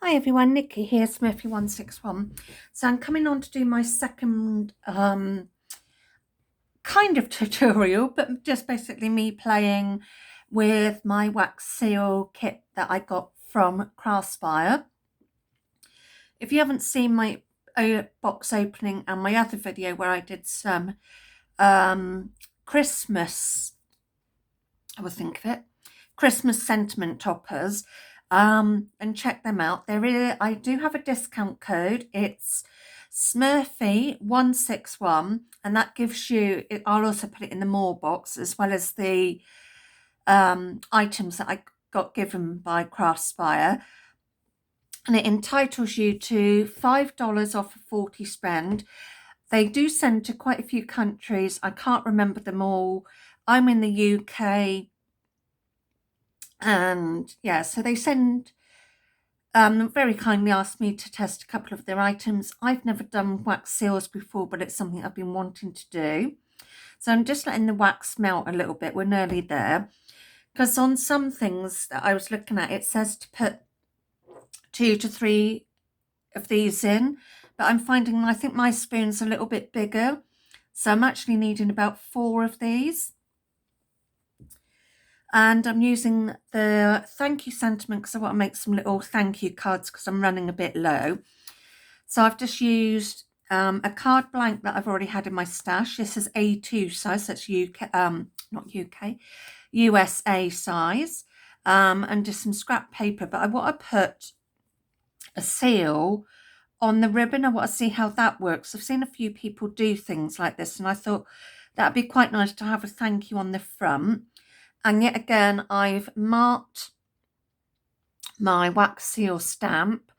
Hi everyone, Nikki here, Smurfy161. So I'm coming on to do my second kind of tutorial, but just basically me playing with my wax seal kit that I got from CRASPIRE. If you haven't seen my box opening and my other video where I did some Christmas, I will think of it, Christmas sentiment toppers, and check them out. I do have a discount code. It's Smurfy161, and that gives you, I'll also put it in the more box as well as the items that I got given by CraftSpire, and it entitles you to $5 off a 40 spend. They do send to quite a few countries. I can't remember them all. I'm in the UK. And yeah, so they very kindly asked me to test a couple of their items. I've never done wax seals before, but it's something I've been wanting to do. So I'm just letting the wax melt a little bit. We're nearly there. Because on some things that I was looking at, it says to put 2 to 3 of these in. But I'm finding, I think my spoon's a little bit bigger. So I'm actually needing about 4 of these. And I'm using the thank you sentiment because I want to make some little thank you cards because I'm running a bit low. So I've just used a card blank that I've already had in my stash. This is A2 size, so it's UK, not UK, USA size, and just some scrap paper. But I want to put a seal on the ribbon. I want to see how that works. I've seen a few people do things like this, and I thought that'd be quite nice to have a thank you on the front. And yet again, I've marked my wax seal stamp,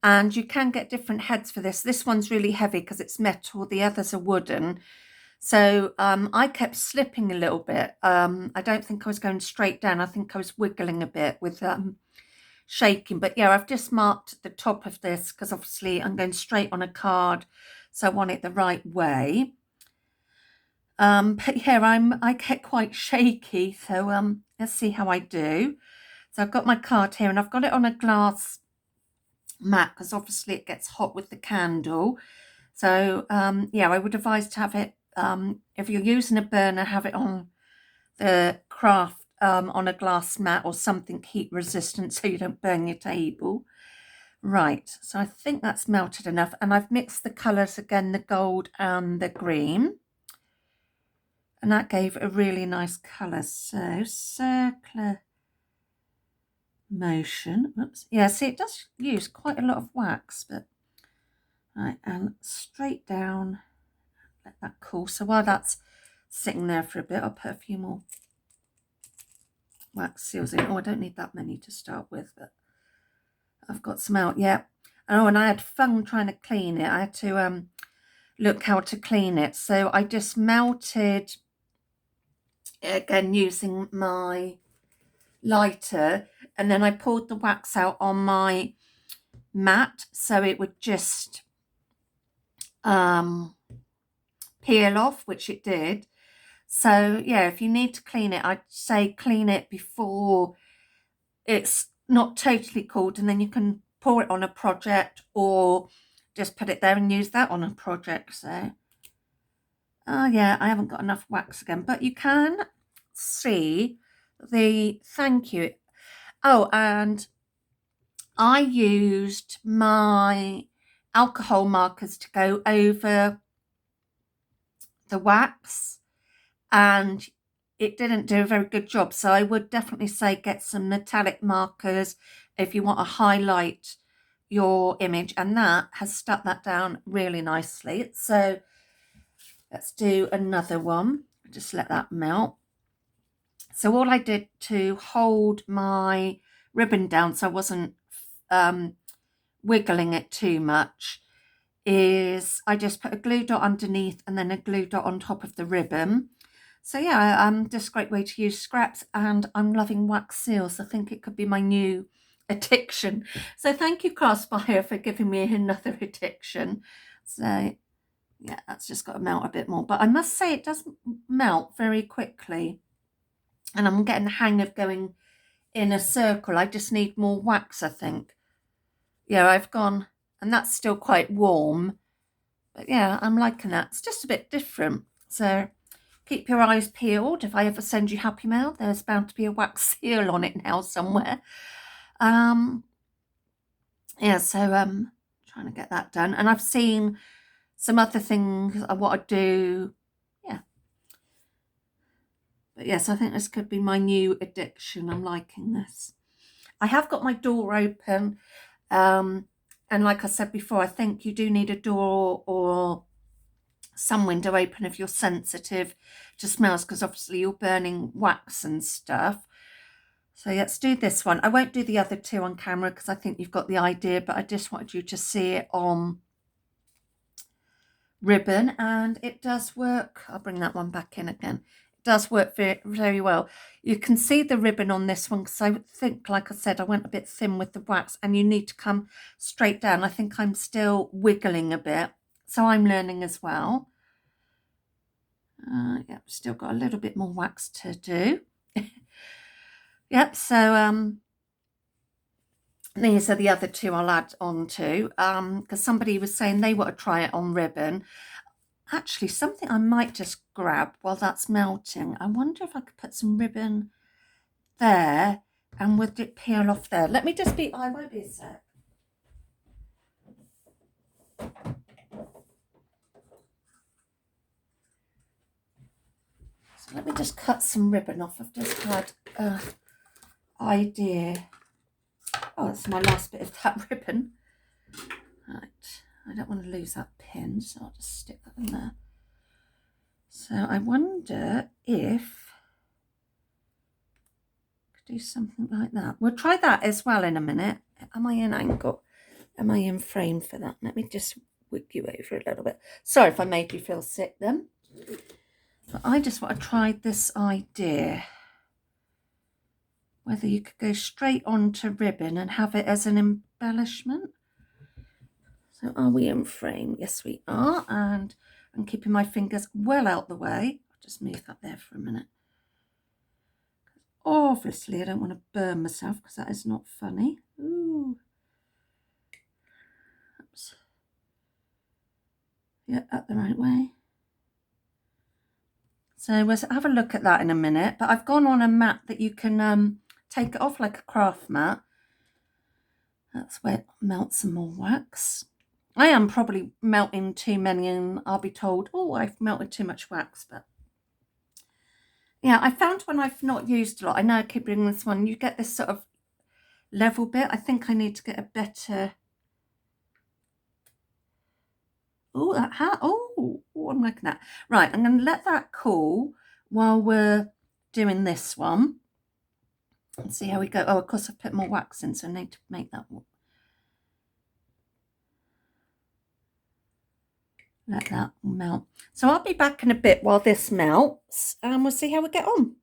and you can get different heads for this. This one's really heavy because it's metal. The others are wooden. So I kept slipping a little bit. I don't think I was going straight down. I think I was wiggling a bit with shaking. But yeah, I've just marked the top of this because obviously I'm going straight on a card. So I want it the right way. But yeah, I get quite shaky, so let's see how I do. So I've got my card here and I've got it on a glass mat because obviously it gets hot with the candle. So yeah, I would advise to have it, if you're using a burner, have it on the craft on a glass mat or something heat resistant so you don't burn your table. Right, so I think that's melted enough, and I've mixed the colours again, the gold and the green. And that gave a really nice colour. So circular motion. Oops. Yeah, see, it does use quite a lot of wax, but right, and straight down. Let that cool. So while that's sitting there for a bit, I'll put a few more wax seals in. Oh, I don't need that many to start with, but I've got some out. Yeah. Oh, and I had fun trying to clean it. I had to look how to clean it. So I just melted again using my lighter, and then I poured the wax out on my mat so it would just peel off, which it did. So yeah, if you need to clean it, I'd say clean it before it's not totally cooled, and then you can pour it on a project or just put it there and use that on a project. So oh yeah, I haven't got enough wax again, but you can see the thank you. Oh, and I used my alcohol markers to go over the wax, and it didn't do a very good job. So I would definitely say get some metallic markers if you want to highlight your image, and that has stuck that down really nicely. So let's do another one. Just let that melt. So all I did to hold my ribbon down so I wasn't wiggling it too much is I just put a glue dot underneath and then a glue dot on top of the ribbon. So yeah, just a great way to use scraps, and I'm loving wax seals. I think it could be my new addiction. So thank you, CRASPIRE, for giving me another addiction. So yeah, that's just got to melt a bit more, but I must say it does melt very quickly, and I'm getting the hang of going in a circle. I just need more wax, I think. yeah, I've gone, and that's still quite warm. But yeah, I'm liking that. It's just a bit different. So keep your eyes peeled. If I ever send you Happy Mail, there's bound to be a wax seal on it now somewhere. Yeah, so trying to get that done. And I've seen some other things I want to do. Yeah. But yes, I think this could be my new addiction. I'm liking this. I have got my door open. And like I said before, I think you do need a door or some window open if you're sensitive to smells, because obviously you're burning wax and stuff. So let's do this one. I won't do the other two on camera because I think you've got the idea, but I just wanted you to see it on ribbon, and it does work. I'll bring that one back in again. It does work very, very well. You can see the ribbon on this one because I think, like I said, I went a bit thin with the wax, and you need to come straight down. I think I'm still wiggling a bit, so I'm learning as well. Yeah, still got a little bit more wax to do. Yep, so these are the other two I'll add on to, because somebody was saying they want to try it on ribbon. Actually, something I might just grab while that's melting. I wonder if I could put some ribbon there, and would it peel off there? Let me just be, I won't be a sec. So let me just cut some ribbon off. I've just had an idea. Oh, that's my last bit of that ribbon. Right, I don't want to lose that pin, so I'll just stick that in there. So I wonder if I could do something like that. We'll try that as well in a minute. Am I in angle? Am I in frame for that? Let me just wig you over a little bit. Sorry if I made you feel sick then. But I just want to try this idea. Whether you could go straight onto ribbon and have it as an embellishment. So are we in frame? Yes, we are. And I'm keeping my fingers well out the way. I'll just move that there for a minute. Obviously, I don't want to burn myself because that is not funny. Ooh. Oops. Yeah, up the right way. So we'll have a look at that in a minute. But I've gone on a mat that you can take it off like a craft mat. That's where it melts some more wax. I am probably melting too many, and I'll be told, oh, I've melted too much wax. But yeah, I found when I've not used a lot, I know I keep bringing this one, you get this sort of level bit. I think I need to get a better. Oh, that hat. Oh, I'm liking that. Right, I'm going to let that cool while we're doing this one. And see how we go. Oh, of course, I've put more wax in, so I need to make that one. Let that melt. So I'll be back in a bit while this melts, and we'll see how we get on.